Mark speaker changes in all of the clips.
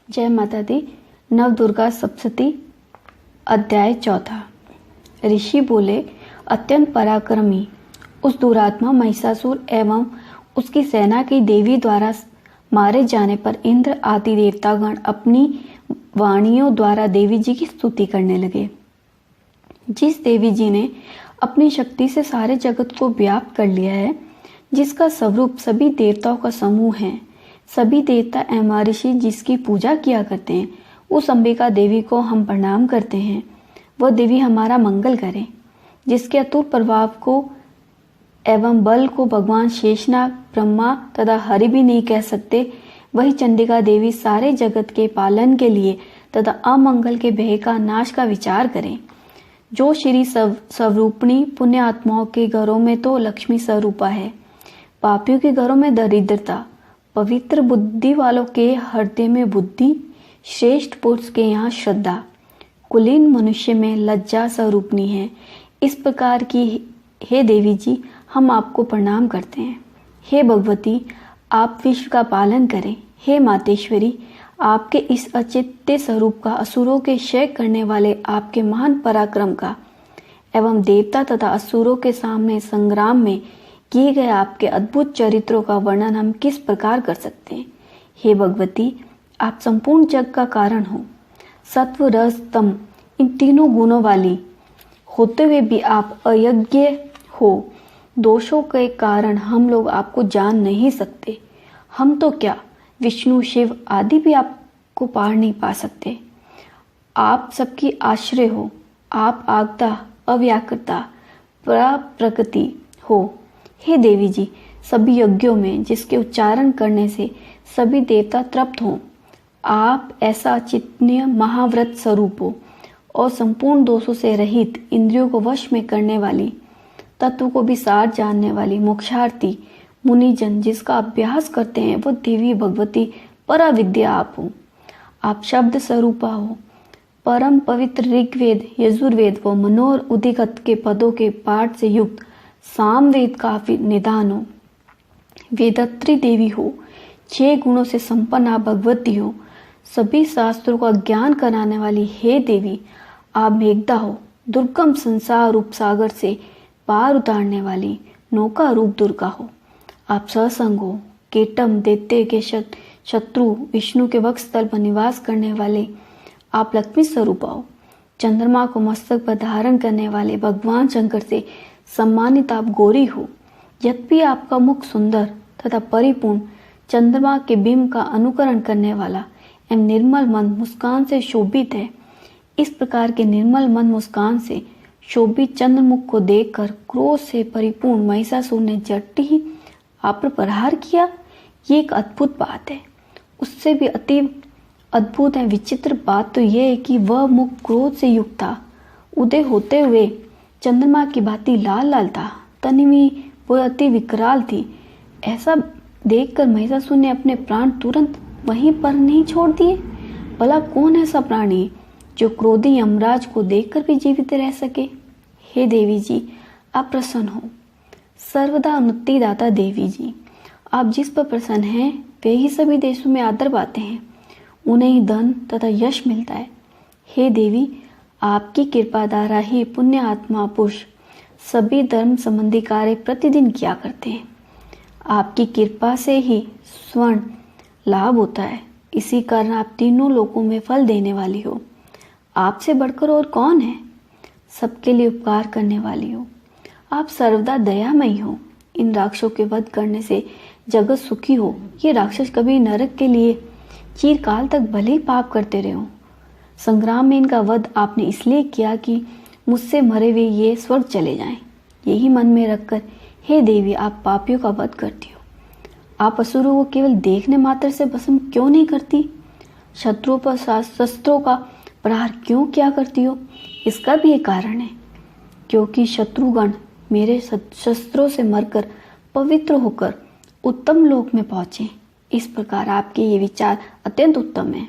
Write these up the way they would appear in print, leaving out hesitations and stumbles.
Speaker 1: जय माता दी। नवदुर्गा सप्तशती अध्याय 4। ऋषि बोले, अत्यंत पराक्रमी उस दुरात्मा महिषासुर एवं उसकी सेना की देवी द्वारा मारे जाने पर इंद्र आदि देवतागण अपनी वाणियों द्वारा देवी जी की स्तुति करने लगे। जिस देवी जी ने अपनी शक्ति से सारे जगत को व्याप्त कर लिया है, जिसका स्वरूप सभी देवताओं का समूह है, सभी देवता एवं ऋषि जिसकी पूजा किया करते हैं, उस अंबिका देवी को हम प्रणाम करते हैं। वह देवी हमारा मंगल करे। जिसके अतुल प्रभाव को एवं बल को भगवान शेषनाग, ब्रह्मा तथा हरि भी नहीं कह सकते, वही चंडिका देवी सारे जगत के पालन के लिए तथा अमंगल के भय का नाश का विचार करें। जो श्री स्वरूपणी पुण्य आत्माओं के घरों में तो लक्ष्मी स्वरूपा है, पापियों के घरों में दरिद्रता, पवित्र बुद्धि वालों के हृदय में बुद्धि, श्रेष्ठ पुरुष के यहाँ श्रद्धा, कुलीन मनुष्य में लज्जा स्वरूपनी है। इस प्रकार की हे देवी जी, हम आपको प्रणाम करते हैं। हे भगवती, आप विश्व का पालन करें। हे मातेश्वरी, आपके इस अचित्य स्वरूप का, असुरों के क्षय करने वाले आपके महान पराक्रम का एवं देवता तथा असुरों के सामने संग्राम में किए गए आपके अद्भुत चरित्रों का वर्णन हम किस प्रकार कर सकते हैं। हे भगवती, आप संपूर्ण जग का कारण हो। सत्व, रस, तम इन तीनों गुणों वाली होते हुए भी आप अयोग्य हो। दोषों के कारण हम लोग आपको जान नहीं सकते। हम तो क्या, विष्णु, शिव आदि भी आपको पार नहीं पा सकते। आप सबकी आश्रय हो। आप आज्ञा, अव्याकृता, प्रकृति हो। हे देवी जी, सभी यज्ञों में जिसके उच्चारण करने से सभी देवता तृप्त हों, आप ऐसा चित्तनीय महाव्रत स्वरूप हो और संपूर्ण दोषों से रहित, इंद्रियों को वश में करने वाली, तत्व को भी सार जानने वाली मोक्षार्थी मुनिजन जिसका अभ्यास करते हैं, वो देवी भगवती पराविद्या आप हो। आप शब्द स्वरूपा हो। परम पवित्र ऋग्वेद, यजुर्वेद व मनोहर उदिगत के पदों के पाठ से युक्त सामवेद का निदान हो। वेदत्री देवी हो। 6 गुणों से संपन्न आप भगवती हो। सभी शास्त्रों का ज्ञान कराने वाली हे देवी, आप मेघदा हो। दुर्गम संसार रूप सागर से पार उतारने वाली नौका रूप दुर्गा हो। आप सत्संग हो। केटम, दैत्य के शत्रु विष्णु के वक्षस्थल पर निवास करने वाले आप लक्ष्मी स्वरूपा हो। चंद्रमा को मस्तक पर धारण करने वाले भगवान शंकर से सम्मानित आप गौरी हो। यद्यपि आपका मुख सुंदर तथा परिपूर्ण चंद्रमा के बिंब का अनुकरण करने वाला एवं निर्मल मन मुस्कान से शोभित है, इस प्रकार के निर्मल मन मुस्कान से शोभित चंद्रमुख को देखकर क्रोध से परिपूर्ण महिषासुर ने झट ही आप पर प्रहार किया। ये एक अद्भुत बात है। उससे भी अति अद्भुत है विचित्र बात तो यह है कि वह मुख क्रोध से युक्त था। उदय होते हुए चंद्रमा की भांति लाल लाल था। तनी में वह अति विकराल थी। ऐसा देखकर महिषासुर ने अपने प्राण तुरंत वहीं पर नहीं छोड़ दिए। भला कौन ऐसा प्राणी जो क्रोधी यमराज को देखकर भी जीवित रह सके। हे देवी जी, आप प्रसन्न हो। सर्वदा उन्नति दाता देवी जी, आप जिस पर प्रसन्न हैं वे ही सभी देशों में आदर पाते हैं, उन्हें ही धन तथा यश मिलता है। हे देवी, आपकी कृपा द्वारा ही पुण्य आत्मा पुरुष सभी धर्म संबंधी कार्य प्रतिदिन किया करते हैं। आपकी कृपा से ही स्वर्ण लाभ होता है। इसी कारण आप तीनों लोकों में फल देने वाली हो। आपसे बढ़कर और कौन है। सबके लिए उपकार करने वाली हो। आप सर्वदा दयामयी हो। इन राक्षसों के वध करने से जगत सुखी हो। ये राक्षस कभी नरक के लिए चिरकाल तक भले ही पाप करते रहे हो। संग्राम में इनका वध आपने इसलिए किया कि मुझसे मरे हुए ये स्वर्ग चले जाएं। यही मन में रखकर हे देवी, आप पापियों का वध करती हो। आप असुरों को केवल देखने मात्र से भस्म क्यों नहीं करती। शत्रुओं पर शस्त्रों का प्रहार क्यों क्या करती हो। इसका भी एक कारण है, क्योंकि शत्रुगण मेरे शस्त्रों से मरकर पवित्र होकर उत्तम लोक में पहुंचे। इस प्रकार आपके ये विचार अत्यंत उत्तम है।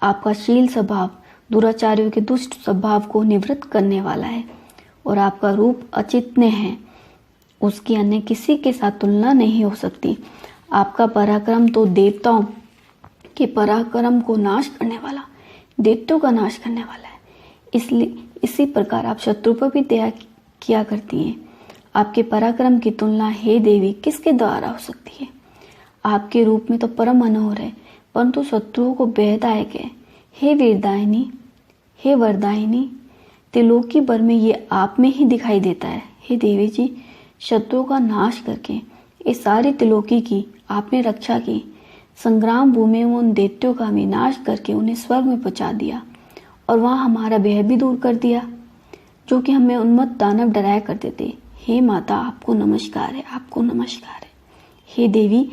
Speaker 1: आपका शील स्वभाव दुराचारियों के दुष्ट स्वभाव को निवृत्त करने वाला है और आपका रूप अचित्य है। उसकी अन्य किसी के साथ तुलना नहीं हो सकती। आपका पराक्रम तो देवताओं कि पराक्रम को नाश करने वाला, दैत्यों का नाश करने वाला है। इसलिए इसी प्रकार आप शत्रु पर भी दया किया करती हैं। आपके पराक्रम की तुलना हे देवी किसके द्वारा हो सकती है? आपके रूप में तो परम मनोहर है, परंतु शत्रुओं को बेहदायक है। हे वीरदायिनी, हे वरदायिनी, त्रिलोकी भर में ये आप में ही दिखाई देता है। हे देवी जी, शत्रुओं का नाश करके इस सारी त्रिलोकी की आपने रक्षा की। संग्राम भूमि में उन दैत्यों का विनाश करके उन्हें स्वर्ग में पहुंचा दिया और वहां हमारा भय भी दूर कर दिया, जो कि हमें उन्मत्त दानव डराया करते थे। हे माता, आपको नमस्कार है, आपको नमस्कार है। हे देवी,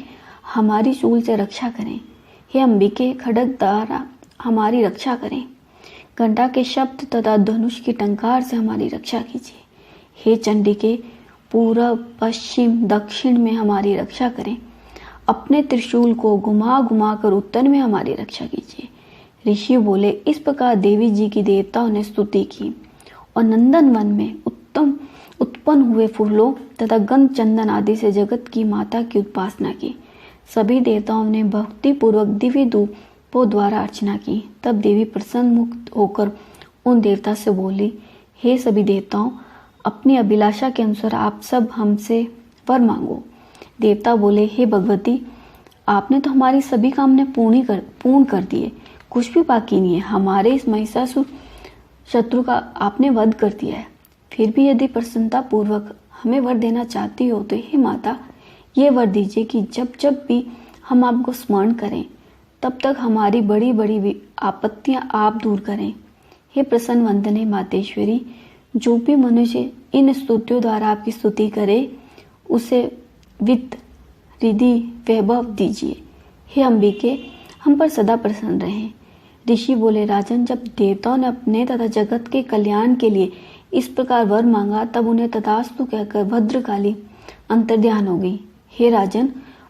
Speaker 1: हमारी शूल से रक्षा करें। हे अंबिके, खड्ग द्वारा हमारी रक्षा करें। घंटा के शब्द तथा धनुष की टंकार से हमारी रक्षा कीजिए। हे चंडिके, पूरब, पश्चिम, दक्षिण में हमारी रक्षा करें। अपने त्रिशूल को घुमा घुमा कर उत्तर में हमारी रक्षा कीजिए। ऋषि बोले, इस प्रकार देवी जी की देवताओं ने स्तुति की और नंदन वन में उत्पन्न हुए फूलों तथा गंध चंदन आदि से जगत की माता की उपासना की। सभी देवताओं ने भक्ति पूर्वक दिव्य धूपों द्वारा अर्चना की। तब देवी प्रसन्न मुक्त होकर उन देवता से बोली, हे सभी देवताओं, अपनी अभिलाषा के अनुसार आप सब हमसे वर मांगो। देवता बोले, हे भगवती, आपने तो हमारी सभी कामना पूर्ण कर दिए, कुछ भी बाकी नहीं है। हमारे इस महिषासुर शत्रु का आपने वध कर दिया है। फिर भी यदि प्रसन्नता पूर्वक हमें वर देना चाहती हो तो हे माता, ये वर दीजिए कि जब जब भी हम आपको स्मरण करें तब तक हमारी बड़ी बड़ी आपत्तियां आप दूर करें। हे प्रसन्न वंदने मातेश्वरी, जो भी मनुष्य इन स्तुतियों द्वारा आपकी स्तुति करे उसे वित्त, रिद्धि, वैभव दीजिए। हे अंबिके, हम पर सदा प्रसन्न रहें। ऋषि बोले, राजन, जब देवताओं ने अपने तथा जगत के कल्याण के लिए इस प्रकार वर मांगा तब उन्हें तथास्तु कहकर भद्रकाली अंतर्ध्यान हो गई। हे राजन,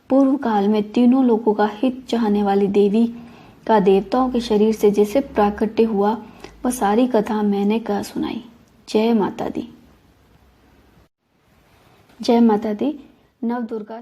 Speaker 1: पूर्व काल में तीनों लोगों का हित चाहने वाली देवी का देवताओं के शरीर से जैसे प्राकट्य हुआ, वह सारी कथा मैंने कह सुनाई। जय माता दी। जय माता दी। नव दुर्गा